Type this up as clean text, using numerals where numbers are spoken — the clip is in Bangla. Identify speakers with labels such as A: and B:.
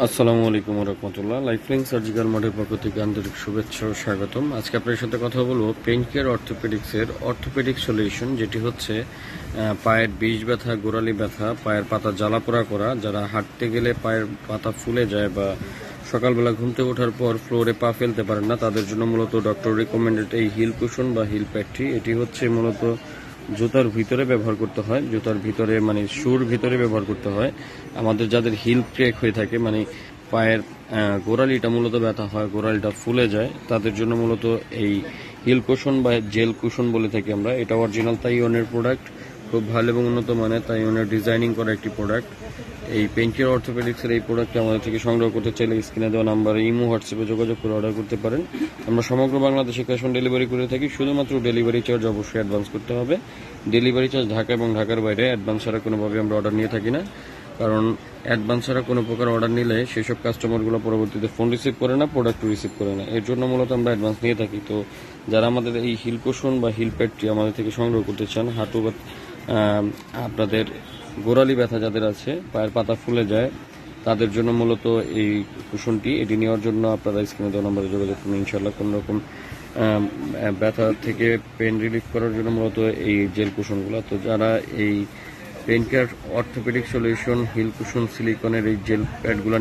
A: আসসালামু আলাইকুম রহমতুল্লাহ। লাইফলাইন সার্জিক্যাল মডের পক্ষ থেকে আন্তরিক শুভেচ্ছা ও স্বাগতম। আজকে আপনার সাথে কথা বলবো পেইন কেয়ার অর্থোপেডিক্সের অর্থোপেডিক সলিউশন, যেটি হচ্ছে পায়ের বিষ ব্যথা, গোড়ালি ব্যথা, পায়ের পাতা জ্বালাপোড়া করা, যারা হাঁটতে গেলে পায়ের পাতা ফুলে যায় বা সকালবেলা ঘুম থেকে ওঠার পর ফ্লোরে পা ফেলতে পারেন না, তাদের জন্য মূলত ডক্টর রিকমেন্ডেড এই হিল কুশন বা হিল প্যাডটি। এটি হচ্ছে মূলত জুতার ভিতরে ব্যবহার করতে হয়, জুতার ভিতরে মানে শুর ভিতরে ব্যবহার করতে হয়। আমাদের যাদের হিল ক্র্যাক হয়ে থাকে, মানে পায়ের গোড়ালিটা মূলত ব্যথা হয়, গোড়ালিটা ফুলে যায়, তাদের জন্য মূলত এই হিল কুশন বা জেল কুশন বলে থাকি আমরা। এটা অরিজিনাল তাইওয়ানের প্রোডাক্ট, খুব ভালো এবং উন্নত মানের তাইওয়ানের ডিজাইনিং করা একটি প্রোডাক্ট। এই পেইন কেয়ার অর্থোপেডিক্সের এই প্রোডাক্টটি আমাদের থেকে সংগ্রহ করতে চাইলে স্ক্রিনে দেওয়া নাম্বারে ইমো, হোয়াটসঅ্যাপে যোগাযোগ করে অর্ডার করতে পারেন। আমরা সমগ্র বাংলাদেশে ক্যাশ অন ডেলিভারি করে থাকি। শুধুমাত্র ডেলিভারি চার্জ অবশ্যই অ্যাডভান্স করতে হবে। ডেলিভারি চার্জ ঢাকা এবং ঢাকার বাইরে অ্যাডভান্স ছাড়া কোনোভাবে আমরা অর্ডার নিয়ে থাকি না, কারণ অ্যাডভান্স ছাড়া কোনো প্রকার অর্ডার নিলে সেসব কাস্টমারগুলো পরবর্তীতে ফোন রিসিভ করে না, প্রোডাক্ট রিসিভ করে না। এর জন্য মূলত আমরা অ্যাডভান্স নিয়ে থাকি। তো যারা আমাদের এই হিল কুশন বা হিল প্যাডটি আমাদের থেকে সংগ্রহ করতে চান, হাঁটু বা আপনাদের গোড়ালি ব্যথা যাদের আছে, পায়ের পাতা ফুলে যায়, তাদের জন্য মূলত এই কুশনটি। এটি নেওয়ার জন্য আপনারা স্ক্রিনে দেওয়া নম্বরে যোগাযোগ করুন। ইনশাল্লাহ কোনো রকম ব্যথা থেকে পেন রিলিফ করার জন্য মূলত এই জেল কুশনগুলো। তো যারা এই pain care orthopaedic solution heel cushion সিলিকনের এই জেল প্যাডগুলো